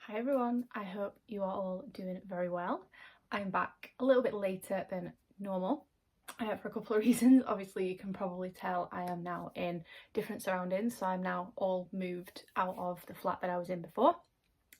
Hi everyone, I hope you are all doing very well. I'm back a little bit later than normal for a couple of reasons. Obviously you can probably tell I am now in different surroundings, so I'm now all moved out of the flat that I was in before.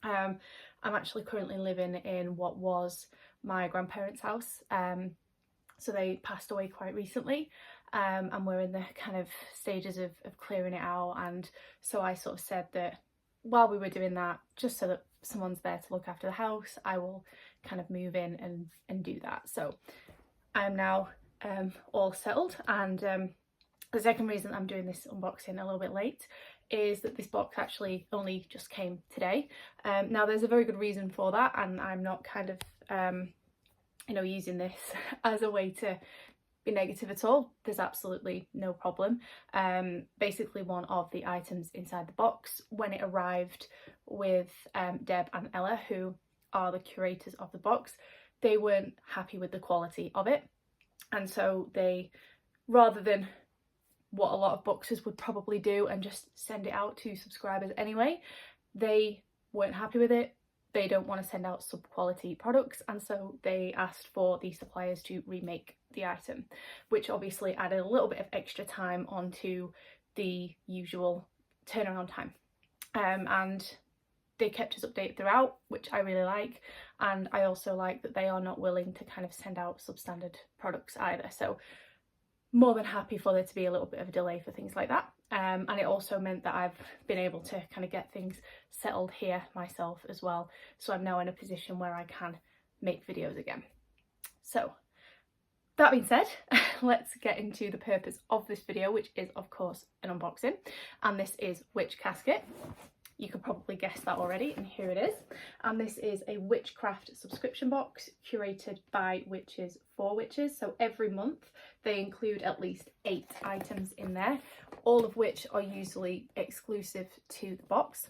I'm actually currently living in what was my grandparents' house, so they passed away quite recently, and we're in the kind of stages of clearing it out, and so I sort of said that while we were doing that, just so that someone's there to look after the house, I will kind of move in and do that. So I'm now all settled, and the second reason I'm doing this unboxing a little bit late is that this box actually only just came today. Now there's a very good reason for that, and I'm not kind of using this as a way to be negative at all. There's absolutely no problem. Basically one of the items inside the box, when it arrived with Deb and Ella, who are the curators of the box, they weren't happy with the quality of it, and so they, rather than what a lot of boxes would probably do and just send it out to subscribers anyway, they weren't happy with it. They don't want to send out sub-quality products, and so they asked for the suppliers to remake the item, which obviously added a little bit of extra time onto the usual turnaround time. And they kept us updated throughout, which I really like, and I also like that they are not willing to kind of send out substandard products either, so more than happy for there to be a little bit of a delay for things like that. And it also meant that I've been able to kind of get things settled here myself as well, so I'm now in a position where I can make videos again. So that being said, let's get into the purpose of this video, which is of course an unboxing, and this is Witch Casket. You could probably guess that already, and here it is. And this is a witchcraft subscription box curated by witches for witches. So every month they include at least 8 items in there, all of which are usually exclusive to the box.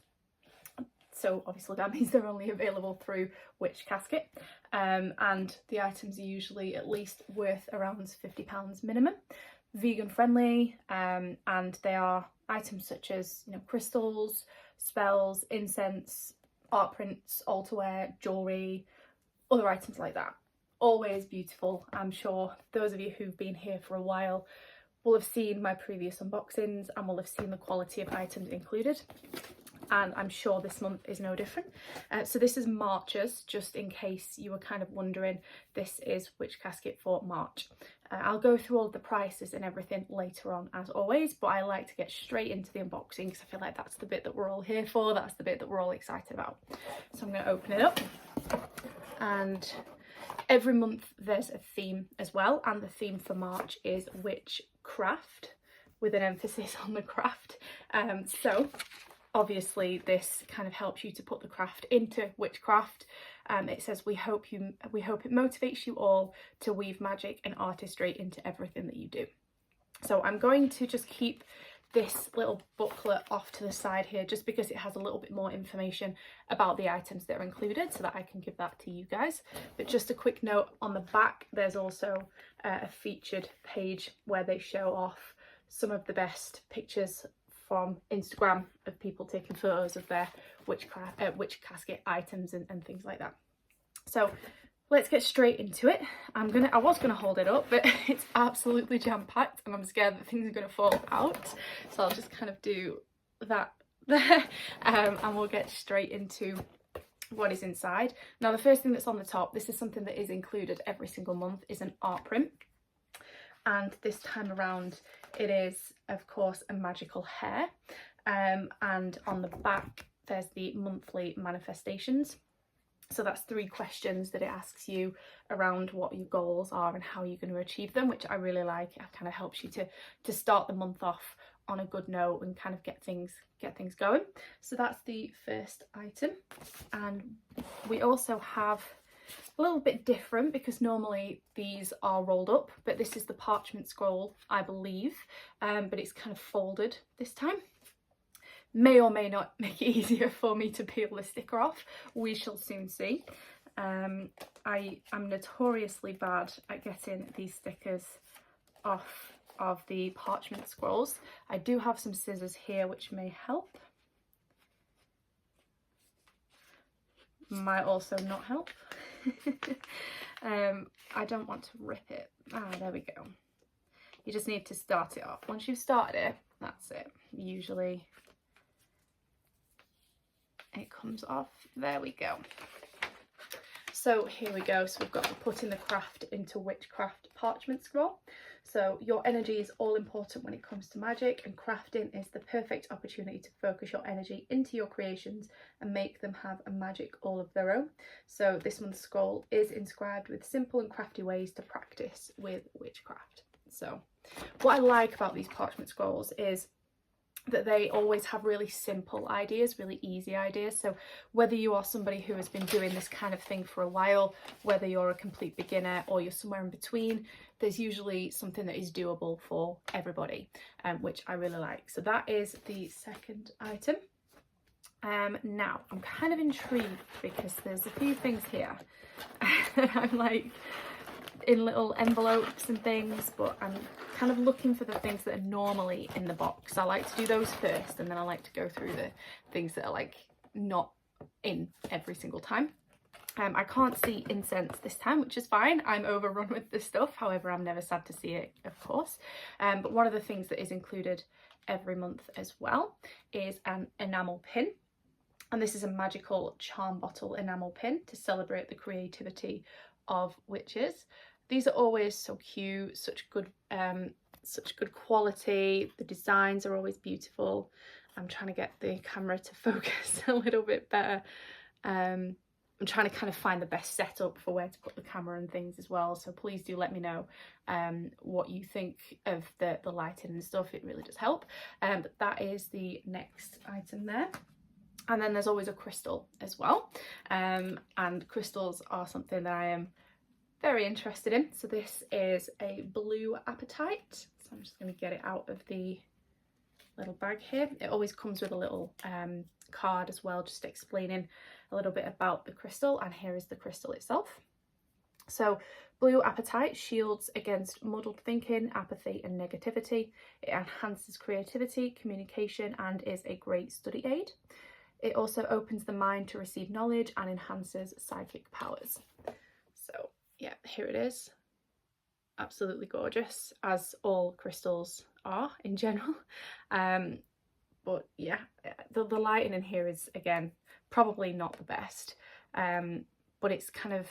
So obviously that means they're only available through Witch Casket, and the items are usually at least worth around £50 minimum, vegan friendly, and they are items such as crystals, spells, incense, art prints, altarware, jewellery, other items like that. Always beautiful. I'm sure those of you who've been here for a while will have seen my previous unboxings and will have seen the quality of items included, and I'm sure this month is no different. So this is March's, just in case you were kind of wondering. This is Witch Casket for March. I'll go through all of the prices and everything later on as always, but I like to get straight into the unboxing because I feel like that's the bit that we're all here for, that's the bit that we're all excited about. So I'm going to open it up, and every month there's a theme as well, and the theme for March is witchcraft, with an emphasis on the craft. So obviously this kind of helps you to put the craft into witchcraft. It says we hope it motivates you all to weave magic and artistry into everything that you do. So I'm going to just keep this little booklet off to the side here, just because it has a little bit more information about the items that are included, so that I can give that to you guys. But just a quick note, on the back there's also a featured page where they show off some of the best pictures from Instagram of people taking photos of their witch casket items and things like that. So let's get straight into it. I was gonna hold it up, but it's absolutely jam-packed and I'm scared that things are gonna fall out. So I'll just kind of do that there, and we'll get straight into what is inside. Now the first thing that's on the top, this is something that is included every single month, is an art print. And this time around it is of course a magical hair, and on the back there's the monthly manifestations. So that's 3 questions that it asks you around what your goals are and how you're going to achieve them, which I really like. It kind of helps you to start the month off on a good note and kind of get things going. So that's the first item. And we also have a little bit different, because normally these are rolled up, but this is the parchment scroll, I believe, but it's kind of folded this time. May or may not make it easier for me to peel the sticker off. We shall soon see. I am notoriously bad at getting these stickers off of the parchment scrolls. I do have some scissors here which may help. might also not help. I don't want to rip it. There we go. You just need to start it off. Once you've started it, that's it. Usually it comes off. There we go. So here we go. So we've got the Putting the Craft into Witchcraft parchment scroll. So your energy is all important when it comes to magic, and crafting is the perfect opportunity to focus your energy into your creations and make them have a magic all of their own. So this month's scroll is inscribed with simple and crafty ways to practice with witchcraft. So what I like about these parchment scrolls is that they always have really simple ideas, really easy ideas. So whether you are somebody who has been doing this kind of thing for a while, whether you're a complete beginner or you're somewhere in between, there's usually something that is doable for everybody, which I really like. So that is the second item. Now I'm kind of intrigued because there's a few things here that I'm like in little envelopes and things, but I'm kind of looking for the things that are normally in the box. I like to do those first, and then I like to go through the things that are like not in every single time. I can't see incense this time, which is fine. I'm overrun with this stuff. However, I'm never sad to see it, of course. But one of the things that is included every month as well is an enamel pin. And this is a magical charm bottle enamel pin to celebrate the creativity of witches. These are always so cute, such good quality. The designs are always beautiful. I'm trying to get the camera to focus a little bit better. I'm trying to kind of find the best setup for where to put the camera and things as well. So please do let me know what you think of the lighting and stuff. It really does help. But that is the next item there. And then there's always a crystal as well. And crystals are something that I am very interested in. So this is a blue apatite. So I'm just going to get it out of the little bag here. It always comes with a little card as well, just explaining a little bit about the crystal, and here is the crystal itself. So blue apatite shields against muddled thinking, apathy and negativity. It enhances creativity, communication, and is a great study aid. It also opens the mind to receive knowledge and enhances psychic powers. So yeah, here it is. Absolutely gorgeous, as all crystals are in general. But yeah, the lighting in here is, again, probably not the best. But it's kind of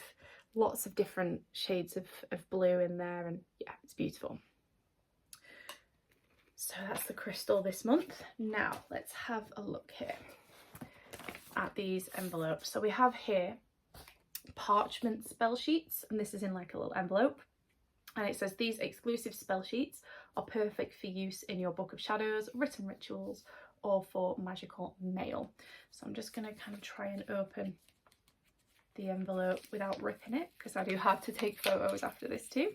lots of different shades of blue in there, and yeah, it's beautiful. So that's the crystal this month. Now let's have a look here at these envelopes. So we have here parchment spell sheets, and this is in like a little envelope, and it says these exclusive spell sheets are perfect for use in your Book of Shadows, written rituals, or for magical mail. So I'm just going to kind of try and open the envelope without ripping it, because I do have to take photos after this too.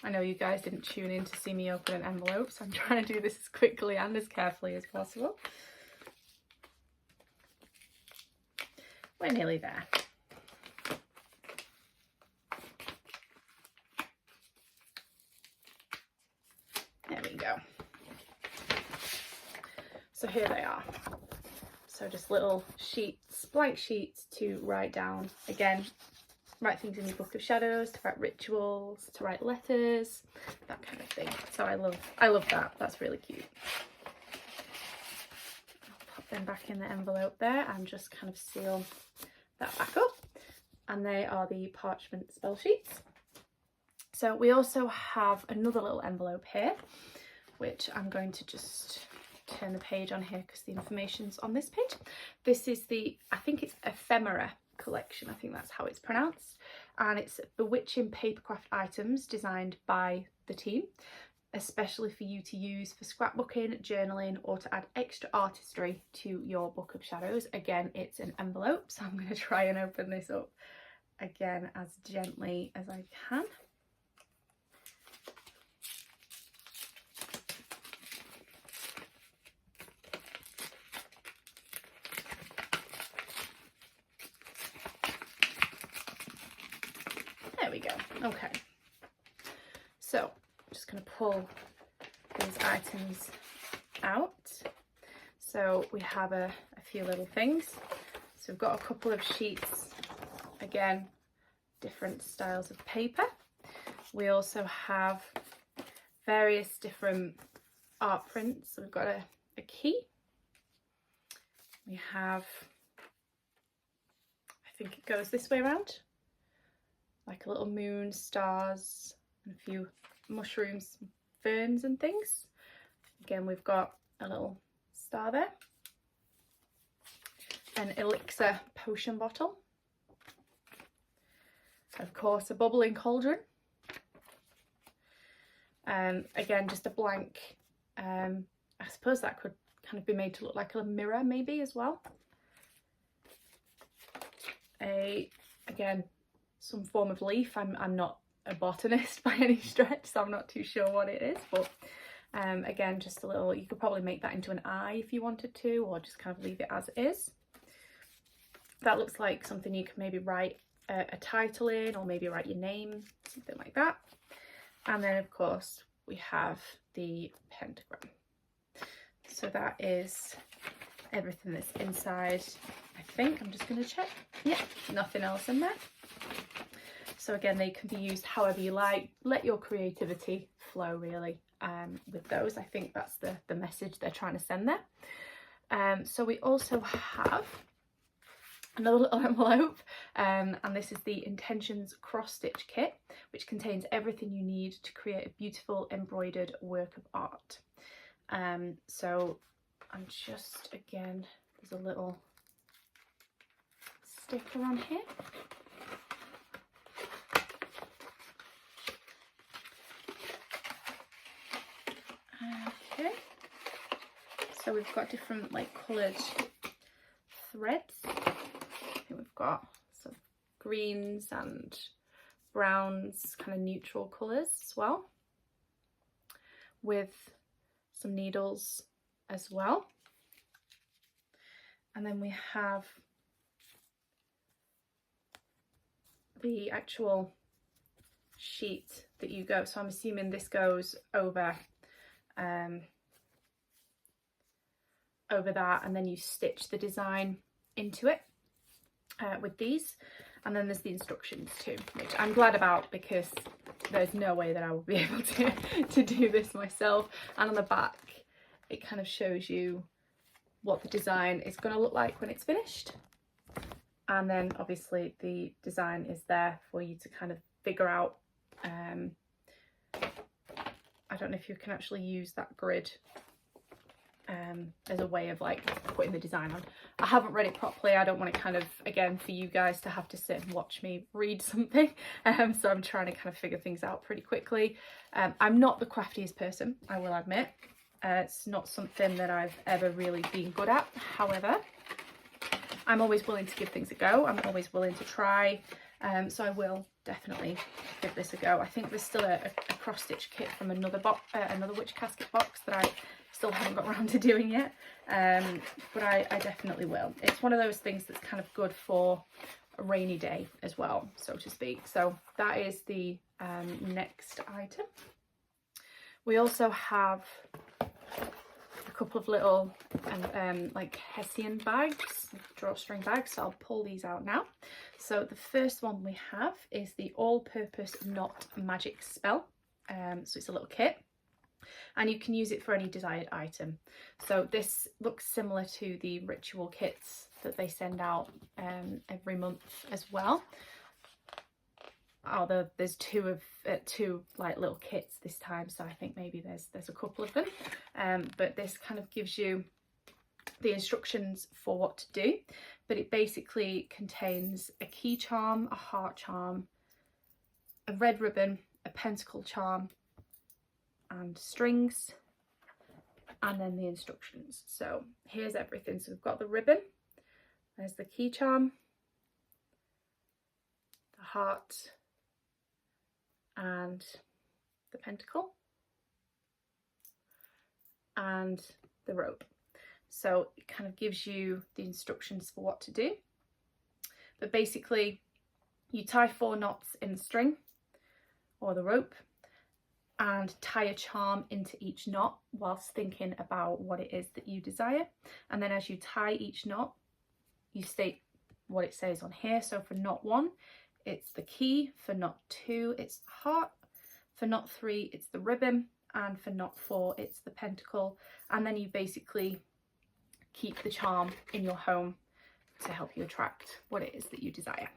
I know you guys didn't tune in to see me open an envelope, so I'm trying to do this as quickly and as carefully as possible. We're nearly there. There we go. So here they are. So just little sheets, blank sheets to write down. Again, write things in your Book of Shadows, to write rituals, to write letters, that kind of thing. So I love that. That's really cute. I'll pop them back in the envelope there and just kind of seal that back up. And they are the parchment spell sheets. So we also have another little envelope here, which I'm going to just turn the page on here because the information's on this page. This is the, I think it's Ephemera collection, I think that's how it's pronounced, and it's bewitching papercraft items designed by the team, especially for you to use for scrapbooking, journaling, or to add extra artistry to your Book of Shadows. Again, it's an envelope, so I'm going to try and open this up again as gently as I can. There we go. Okay, so I'm just going to pull these items out. So we have a few little things. So we've got a couple of sheets, again, different styles of paper. We also have various different art prints. So we've got a key. We have, I think it goes this way around, like a little moon, stars, and a few mushrooms, ferns and things. Again, we've got a little star there. An elixir potion bottle. Of course, a bubbling cauldron. Again, just a blank, I suppose that could kind of be made to look like a mirror maybe as well. Again, some form of leaf. I'm not a botanist by any stretch, so I'm not too sure what it is, but again, just a little, you could probably make that into an eye if you wanted to, or just kind of leave it as is. That looks like something you can maybe write a title in, or maybe write your name, something like that. And then of course we have the pentagram. So that is everything that's inside. I think I'm just going to check. Yeah, nothing else in there. So again, they can be used however you like. Let your creativity flow really with those. I think that's the message they're trying to send there. So we also have another little envelope, and this is the Intentions cross stitch kit, which contains everything you need to create a beautiful embroidered work of art. So I'm just, again, there's a little sticker on here. Okay, so we've got different like coloured threads. We've got some greens and browns, kind of neutral colours as well, with some needles as well. And then we have the actual sheet that you go, so I'm assuming this goes over over that, and then you stitch the design into it with these. And then there's the instructions too, which I'm glad about because there's no way that I will be able to do this myself. And on the back it kind of shows you what the design is going to look like when it's finished, and then obviously the design is there for you to kind of figure out. I don't know if you can actually use that grid as a way of like putting the design on. I haven't read it properly. I don't want it kind of, again, for you guys to have to sit and watch me read something, so I'm trying to kind of figure things out pretty quickly. I'm not the craftiest person, I will admit. It's not something that I've ever really been good at. However, I'm always willing to give things a go. I'm always willing to try, so I will definitely give this a go. I think there's still a cross stitch kit from another Witch Casket box that I still haven't got around to doing yet, but I definitely will. It's one of those things that's kind of good for a rainy day as well, so to speak. So that is the next item. We also have a couple of little like Hessian bags, drawstring bags, so I'll pull these out now. So the first one we have is the all-purpose knot magic spell. So it's a little kit, and you can use it for any desired item. So this looks similar to the ritual kits that they send out every month as well. Although there's two like little kits this time, so I think maybe there's a couple of them. But this kind of gives you the instructions for what to do, but it basically contains a key charm, a heart charm, a red ribbon, a pentacle charm, and strings, and then the instructions. So here's everything. So we've got the ribbon, there's the key charm, the heart, and the pentacle, and the rope. So it kind of gives you the instructions for what to do. But basically you tie 4 knots in the string or the rope, and tie a charm into each knot whilst thinking about what it is that you desire. And then as you tie each knot, you state what it says on here. So for knot 1, it's the key. For knot 2, it's the heart. For knot 3, it's the ribbon. And for knot 4, it's the pentacle. And then you basically keep the charm in your home to help you attract what it is that you desire.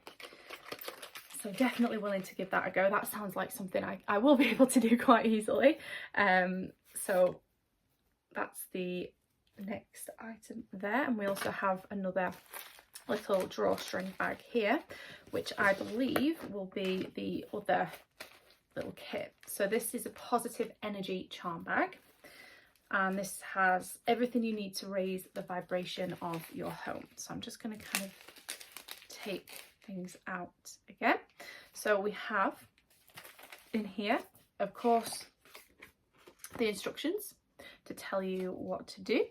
So definitely willing to give that a go. That sounds like something I will be able to do quite easily. So that's the next item there. And we also have another little drawstring bag here, which I believe will be the other little kit. So this is a positive energy charm bag, and this has everything you need to raise the vibration of your home. So I'm just going to kind of take things out again. So we have in here, of course, the instructions to tell you what to do.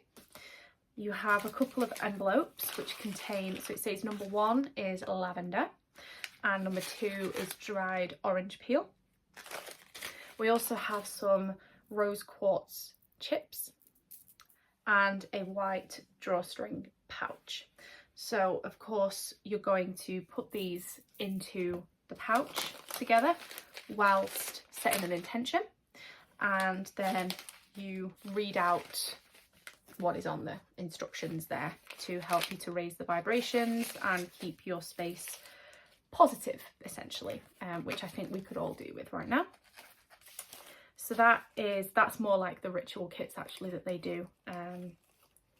You have a couple of envelopes which contain, so it says number 1 is lavender and number 2 is dried orange peel. We also have some rose quartz chips and a white drawstring pouch. So of course you're going to put these into the pouch together whilst setting an intention, and then you read out what is on the instructions there to help you to raise the vibrations and keep your space positive, essentially, which I think we could all do with right now. So that's more like the ritual kits actually that they do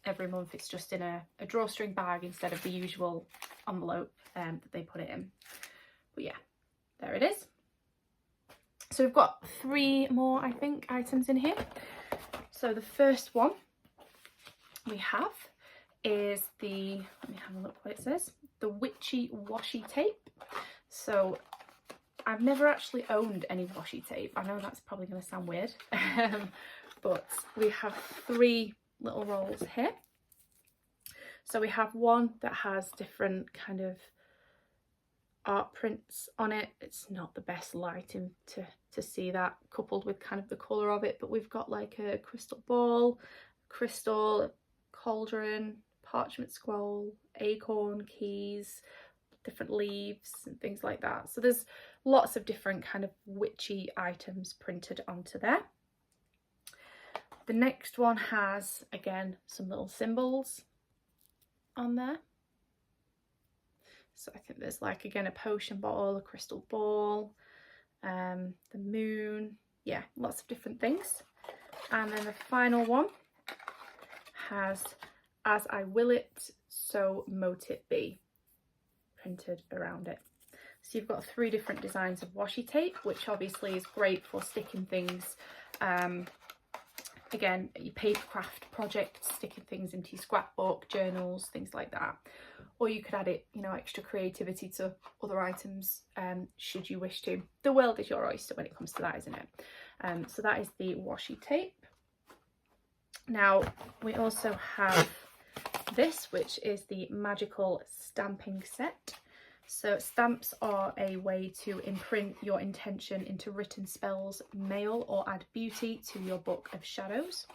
every month. It's just in a drawstring bag instead of the usual envelope that they put it in. But yeah, there it is. So we've got 3 more, I think, items in here. So the first one we have is the, let me have a look what it says, the witchy washi tape. So I've never actually owned any washi tape. I know that's probably going to sound weird, but we have 3 little rolls here. So we have one that has different kind of art prints on it. It's not the best lighting to see that coupled with kind of the colour of it, but we've got like a crystal ball, crystal, cauldron, parchment scroll, acorn, keys, different leaves and things like that. So there's lots of different kind of witchy items printed onto there. The next one has, again, some little symbols on there. So I think there's like, again, a potion bottle, a crystal ball, the moon, yeah, lots of different things. And then the final one has, as I will it, so mote it be, printed around it. So you've got 3 different designs of washi tape, which obviously is great for sticking things, again, your paper craft projects, sticking things into your scrapbook, journals, things like that. Or you could add it, you know, extra creativity to other items, should you wish to. The world is your oyster when it comes to that, isn't it? So that is the washi tape. Now, we also have this, which is the magical stamping set. So stamps are a way to imprint your intention into written spells, mail, or add beauty to your book of shadows.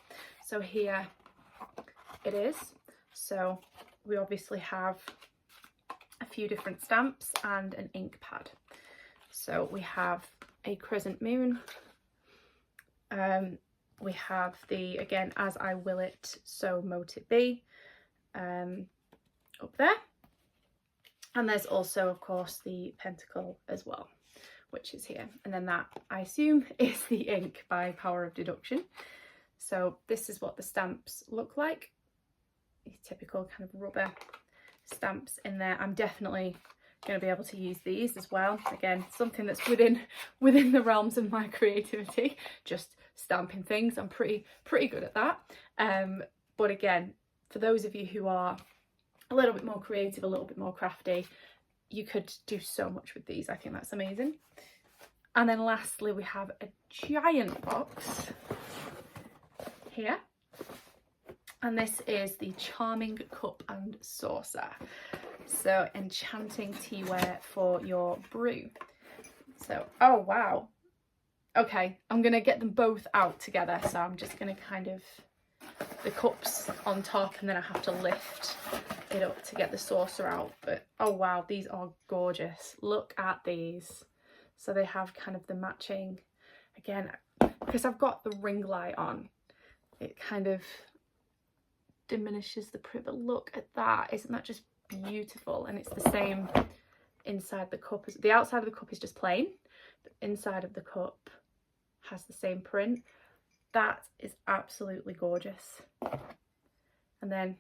So here it is. So we obviously have a few different stamps and an ink pad. So we have a crescent moon. We have the, again, as I will it, so mote it be, up there. And there's also, of course, the pentacle as well, which is here. And then that, I assume, is the ink by power of deduction. So this is what the stamps look like. These typical kind of rubber stamps in there. I'm definitely going to be able to use these as well. Again, something that's within the realms of my creativity, just stamping things. I'm pretty good at that. But again, for those of you who are a little bit more creative, a little bit more crafty, you could do so much with these. I think that's amazing. And then lastly, we have a giant box here, and this is the Charming Cup and Saucer. So enchanting teaware for your brew. So, oh wow, Okay, I'm gonna get them both out together, so I'm just gonna kind of, the cup's on top and then I have to lift it up to get the saucer out. But oh wow, these are gorgeous. Look at these. So they have kind of the matching, again, because I've got the ring light on, it kind of diminishes the print, but look at that. Isn't that just beautiful? And it's the same inside the cup. The outside of the cup is just plain, the inside of the cup has the same print. That is absolutely gorgeous. And then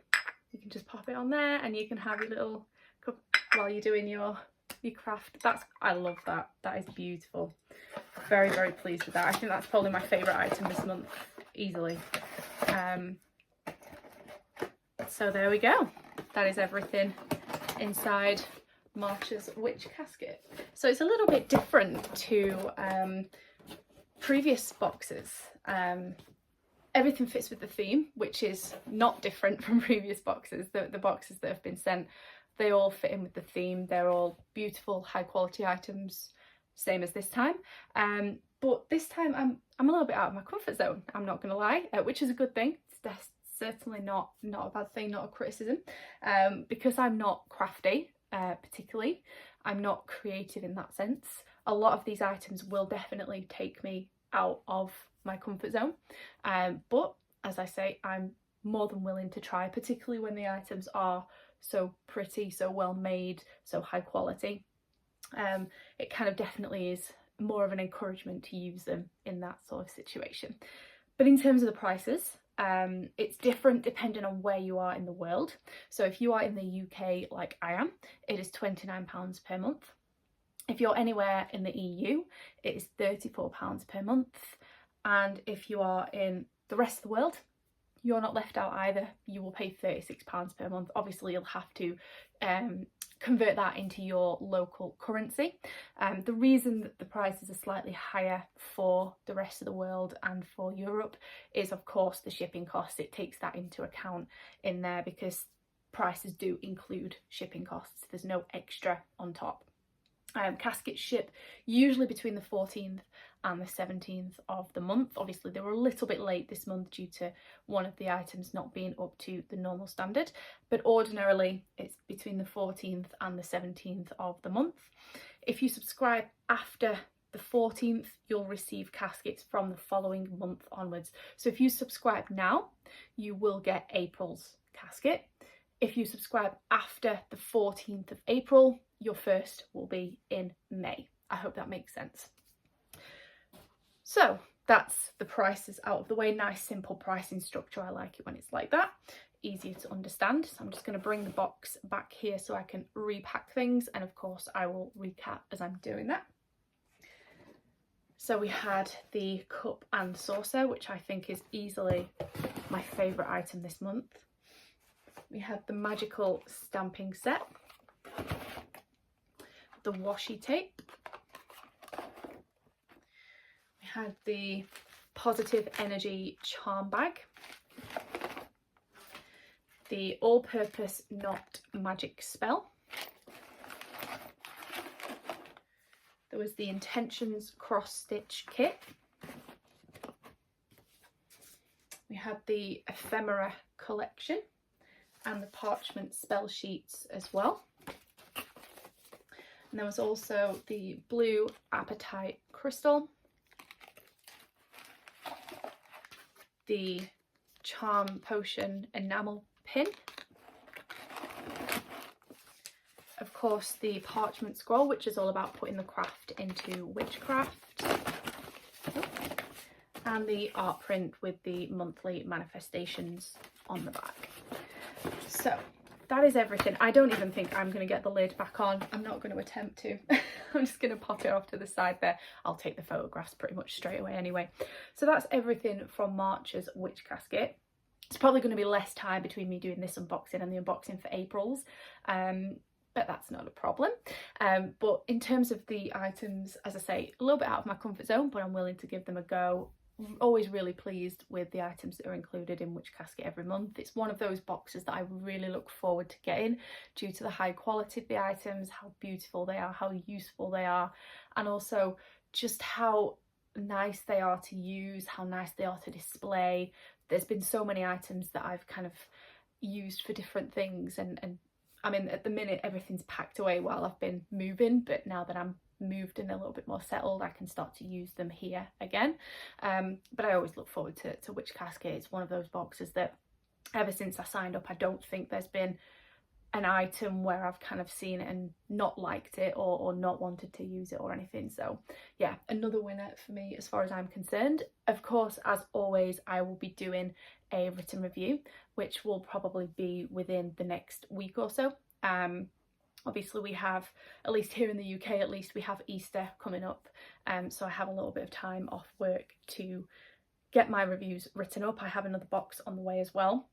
you can just pop it on there and you can have your little cup while you're doing your craft. I love that. That is beautiful. Very, very pleased with that. I think that's probably my favourite item this month, easily. So there we go. That is everything inside March's witch casket. So it's a little bit different to previous boxes. Everything fits with the theme, which is not different from previous boxes. The boxes that have been sent, they all fit in with the theme. They're all beautiful, high quality items, same as this time. But this time I'm a little bit out of my comfort zone, I'm not gonna lie, which is a good thing. It's certainly not a bad thing, not a criticism, because I'm not crafty, particularly. I'm not creative in that sense. A lot of these items will definitely take me out of my comfort zone, but as I say, I'm more than willing to try, particularly when the items are so pretty, so well made, so high quality. It kind of definitely is more of an encouragement to use them in that sort of situation. But in terms of the prices, it's different depending on where you are in the world. So if you are in the UK like I am, it is £29 per month. If you're anywhere in the EU, it is £34 per month. And if you are in the rest of the world, you're not left out either. You will pay £36 per month. Obviously, you'll have to convert that into your local currency. The reason that the prices are slightly higher for the rest of the world and for Europe is, of course, the shipping costs. It takes that into account in there because prices do include shipping costs. There's no extra on top. Caskets ship usually between the 14th and the 17th of the month. Obviously they were a little bit late this month due to one of the items not being up to the normal standard, but ordinarily it's between the 14th and the 17th of the month. If you subscribe after the 14th, you'll receive caskets from the following month onwards. So if you subscribe now, you will get April's casket. If you subscribe after the 14th of April, your first will be in May. I hope that makes sense. So that's the prices out of the way. Nice simple pricing structure. I like it when it's like that. Easier to understand. So I'm just going to bring the box back here so I can repack things, and of course I will recap as I'm doing that. So we had the cup and saucer, which I think is easily my favourite item this month. We had the magical stamping set, the washi tape, we had the positive energy charm bag, the all-purpose knot magic spell, there was the intentions cross stitch kit, we had the ephemera collection and the parchment spell sheets as well. And there was also the blue apatite crystal, the charm potion enamel pin, of course the parchment scroll, which is all about putting the craft into witchcraft, and the art print with the monthly manifestations on the back. So that is everything. I don't even think I'm going to get the lid back on. I'm not going to attempt to. I'm just going to pop it off to the side there. I'll take the photographs pretty much straight away anyway. So that's everything from March's witch casket. It's probably going to be less time between me doing this unboxing and the unboxing for April's, but that's not a problem. But in terms of the items, as I say, a little bit out of my comfort zone, but I'm willing to give them a go. Always really pleased with the items that are included in Witch Casket every month. It's one of those boxes that I really look forward to getting due to the high quality of the items, how beautiful they are, how useful they are, and also just how nice they are to use, how nice they are to display. There's been so many items that I've kind of used for different things, and I mean, at the minute everything's packed away while I've been moving, but now that I'm moved and a little bit more settled, I can start to use them here again. But I always look forward to Witch Casket. It's one of those boxes that ever since I signed up, I don't think there's been an item where I've kind of seen it and not liked it, or not wanted to use it or anything. So yeah, another winner for me as far as I'm concerned. Of course, as always, I will be doing a written review, which will probably be within the next week or so. Obviously we have, at least here in the UK, at least we have Easter coming up, so I have a little bit of time off work to get my reviews written up. I have another box on the way as well,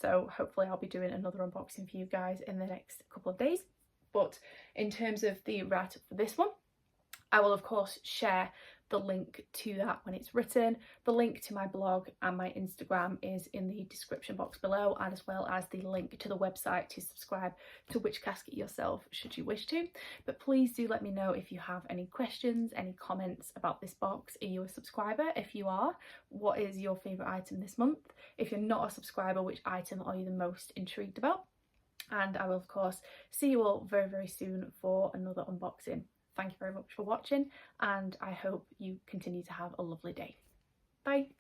so hopefully I'll be doing another unboxing for you guys in the next couple of days. But in terms of the write-up for this one, I will of course share the link to that when it's written. The link to my blog and my Instagram is in the description box below, and as well as the link to the website to subscribe to Witch Casket yourself should you wish to. But please do let me know if you have any questions, any comments about this box. Are you a subscriber? If you are, what is your favourite item this month? If you're not a subscriber, which item are you the most intrigued about? And I will of course see you all very, very soon for another unboxing. Thank you very much for watching, and I hope you continue to have a lovely day. Bye.